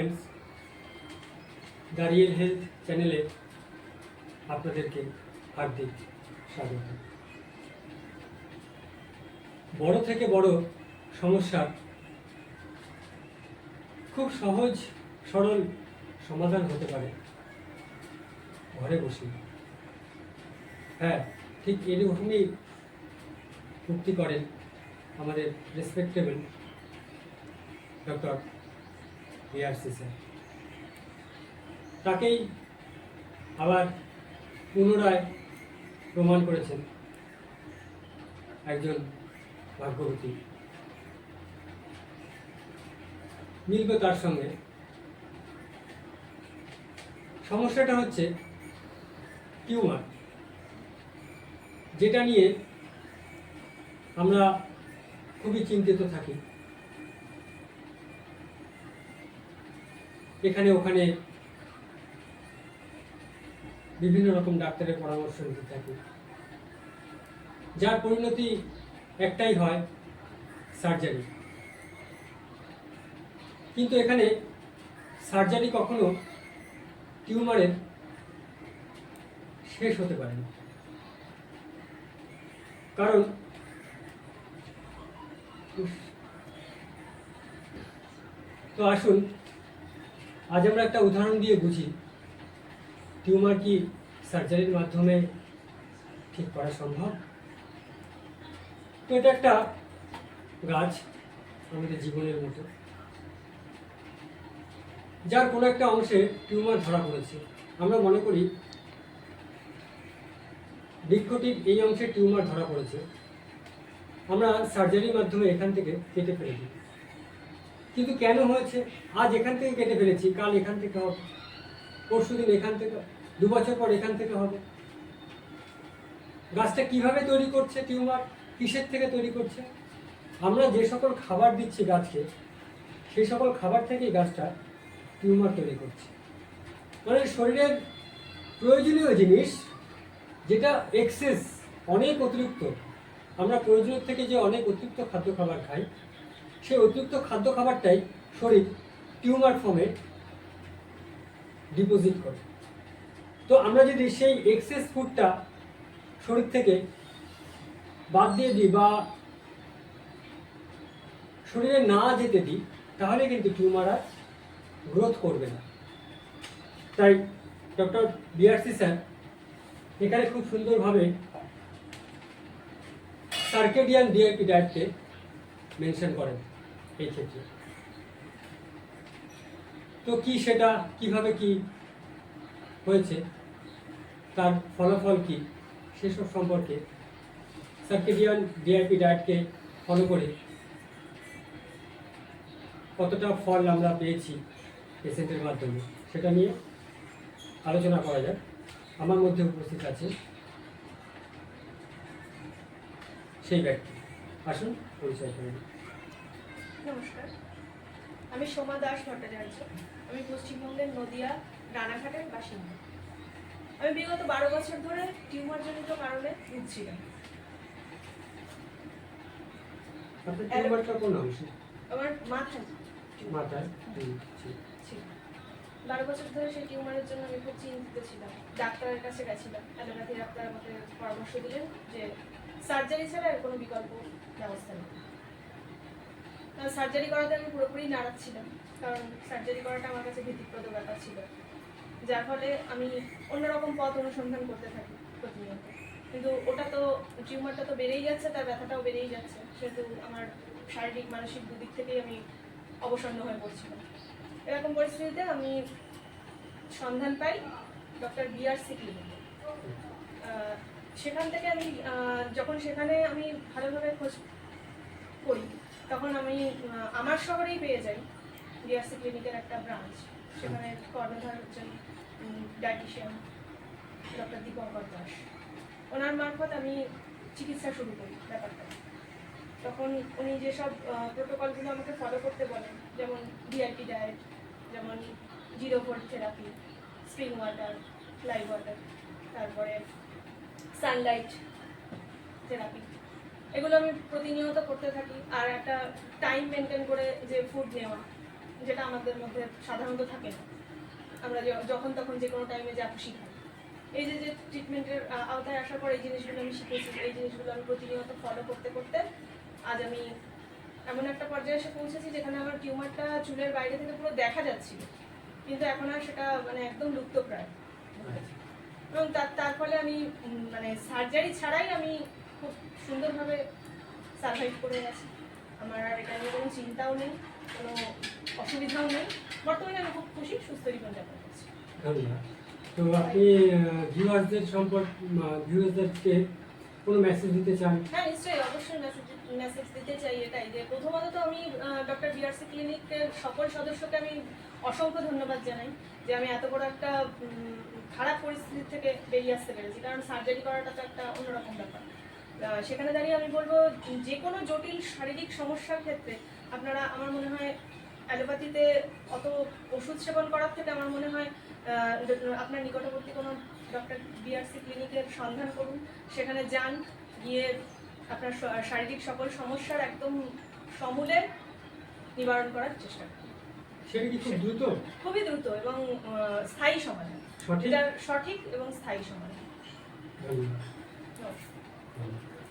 Friends, the real health চ্যানেলে আপনাদেরকে হার্দিক স্বাগত। বড় থেকে বড় সমস্যার খুব সহজ সরল সমাধান হতে পারে ঘরে বসে। হ্যাঁ, ঠিক এরকমই উক্তি করেন আমাদের রেসপেক্টেবল ডক্টর বিআরসি স্যার। তাকেই আবার পুনরায় প্রমাণ করেছেন একজন ভাগ্যবতী। মিলবে তার সঙ্গে। সমস্যাটা হচ্ছে টিউমার, যেটা নিয়ে আমরা খুবই চিন্তিত থাকি। এখানে ওখানে বিভিন্ন রকম ডাক্তারের পরামর্শ নিতে থাকি, যার পরিণতি একটাই হয়, সার্জারি। কিন্তু এখানে সার্জারি কখনো টিউমারের শেষ হতে পারে না। কারণ তো আসুন আজ আমরা একটা উদাহরণ দিয়ে বুঝি টিউমার কি সার্জারির মাধ্যমে ঠিক করা সম্ভব। তো এটা একটা গাছ, আমাদের জীবনের মতো, যার কোনো একটা অংশে টিউমার ধরা পড়েছে। আমরা মনে করি বৃক্ষটির এই অংশে টিউমার ধরা পড়েছে, আমরা সার্জারির মাধ্যমে এখান থেকে কেটে ফেলে দিই। কিন্তু কেন হয়েছে? আজ এখান থেকে কেটে ফেলেছি, কাল এখান থেকে হবে, পরশুদিন এখান থেকে, 2 বছর পর এখান থেকে হবে। গাছটা কিভাবে তৈরি করছে টিউমার? কিসের থেকে তৈরি করছে? আমরা যে সকল খাবার দিচ্ছি গাছকে, সেই সকল খাবার থেকেই গাছটা টিউমার তৈরি করছে। মানে শরীরের প্রয়োজনীয় জিনিস, যেটা এক্সেস, অনেক অতিরিক্ত, আমরা প্রয়োজনের থেকে যে অনেক অতিরিক্ত খাদ্য খাবার খাই, সেই অতিরিক্ত খাদ্য খাবারটাই শরীর টিউমার ফর্মে ডিপোজিট করে। তো আমরা যদি সেই এক্সেস ফুডটা শরীর থেকে বাদ দিয়ে দিই বা শরীরে না যেতে দিই, তাহলে কিন্তু টিউমার আর গ্রোথ করবে না। তাই ডক্টর বিআরসি স্যার এখানে খুব সুন্দরভাবে সার্কেডিয়ান ডিআইপি ডায়েটকে মেনশন করেন এই ক্ষেত্রে। তো কি সেটা কিভাবে কি হয়েছে, তার ফলাফল কি, সেসব সম্পর্কে সার্কেডিয়ান ডিআইপি ডায়েটকে ফলো করে কতটা ফল আমরা পেয়েছি পেশেন্টের মাধ্যমে, সেটা নিয়ে আলোচনা করা যাক। আমার মধ্যে উপস্থিত আছে সেই ব্যক্তি। আসুন পরিচয় করে নিই। নমস্কার, আমি সোমা দাস ভট্টাচার্য। আমি পশ্চিমবঙ্গের নদিয়া রানাঘাটের বাসিন্দা। আমি বিগত 12 বছর ধরে টিউমার জনিত কারণে ভুগছিলাম। আপনার টিউমারটা কোন অংশে? আমার মাথায় মাথায়। 12 বছর ধরে সেই টিউমারের জন্য আমি খুব চিন্তিত ছিলাম। ডাক্তারের কাছে গেছিলাম, অ্যালোপ্যাথি ডাক্তার আমাকে পরামর্শ দিলেন যে সার্জারি ছাড়া এর কোনো বিকল্প ব্যবস্থা নেই। সার্জারি করাতে আমি পুরোপুরি নারাজ ছিলাম, কারণ সার্জারি করাটা আমার কাছে ভীতিপ্রদ ব্যাপার ছিল, যার ফলে আমি অন্যরকম পথ অনুসন্ধান করতে থাকি প্রতিনিয়ত। কিন্তু ওটা তো, টিউমারটা তো বেড়েই যাচ্ছে, তার ব্যথাটাও বেড়েই যাচ্ছে, সেহেতু আমার শারীরিক মানসিক দুদিক থেকেই আমি অবসন্ন হয়ে পড়ছিলাম। এরকম পরিস্থিতিতে আমি সন্ধান পাই ডক্টর বিআরসি ক্লিনিকে। সেখান থেকে আমি যখন সেখানে আমি ভালোভাবে খোঁজ করি, তখন আমি আমার শহরেই পেয়ে যাই বিআরসি ক্লিনিকের একটা ব্রাঞ্চ। সেখানে কর্ণধার হচ্ছেন ডায়েটিশিয়ান ডক্টর দীপঙ্কর দাস। ওনার মারফত আমি চিকিৎসা শুরু করি ব্যাপারটা। তখন উনি যেসব প্রোটোকলগুলো আমাকে ফলো করতে বলেন, যেমন ডিআইপি ডায়েট, যেমন 0 volt therapy, spring water, live water, তারপরে সানলাইট থেরাপি, এগুলো আমি প্রতিনিয়ত করতে থাকি। আর একটা টাইম মেনটেন করে যে ফুড নেওয়া, যেটা আমাদের মধ্যে সাধারণত থাকে না। আমরা যখন তখন যে কোনো টাইমে যা খুশি খাই। এই যে ট্রিটমেন্টের আওতায় আসার পর এই জিনিসগুলো আমি শিখেছি, এই জিনিসগুলো আমি প্রতিনিয়ত ফলো করতে করতে আজ আমি এমন একটা পর্যায়ে এসে পৌঁছেছি যেখানে আমার টিউমারটা চুলের বাইরে থেকে পুরো দেখা যাচ্ছিল, কিন্তু এখন আর সেটা মানে একদম লুপ্তপ্রায়। এবং তার ফলে আমি মানে সার্জারি ছাড়াই আমি খুব সুন্দরভাবে সার্ভাইভ করে গেছি। আমার আর এটা নিয়ে কোনো চিন্তাও নেই, কোনো অসুবিধাও নেই। বর্তমানে আমি খুব খুশি, সুস্থ জীবনযাপন করছি। ধন্যবাদ। তো আপনি ভিউয়ারদেরকে কোনো মেসেজ দিতে চান? হ্যাঁ, নিশ্চয়ই, অবশ্যই মেসেজ দিতে চাই এটাই যে প্রথমত তো আমি ডক্টর বিআরসি ক্লিনিকের সকল সদস্যকে আমি অসংখ্য ধন্যবাদ জানাই যে আমি এত বড় একটা খারাপ পরিস্থিতি থেকে বেরিয়ে আসতে পেরেছি। কারণ সার্জারি করাটা তো একটা অন্যরকম ব্যাপার। সেখানে দাঁড়িয়ে আমি বলবো যে কোনো জটিল শারীরিক সমস্যার ক্ষেত্রে আপনারা, আমার মনে হয় অ্যালোপ্যাথিতে অত ওষুধ সেবন করার থেকে আমার মনে হয় আপনার নিকটবর্তী কোনো ডক্টর বিআরসি ক্লিনিকের সন্ধান করুন, সেখানে যান, গিয়ে আপনার শারীরিক সকল সমস্যার একদম সমূলে নিবারণ করার চেষ্টা করুন। সেটা কি খুব দ্রুত? খুবই দ্রুত এবং স্থায়ী সমাধান, সঠিক? এটা সঠিক এবং স্থায়ী সমাধান। ধন্যবাদ। নমস্কার। ধন্যবাদ।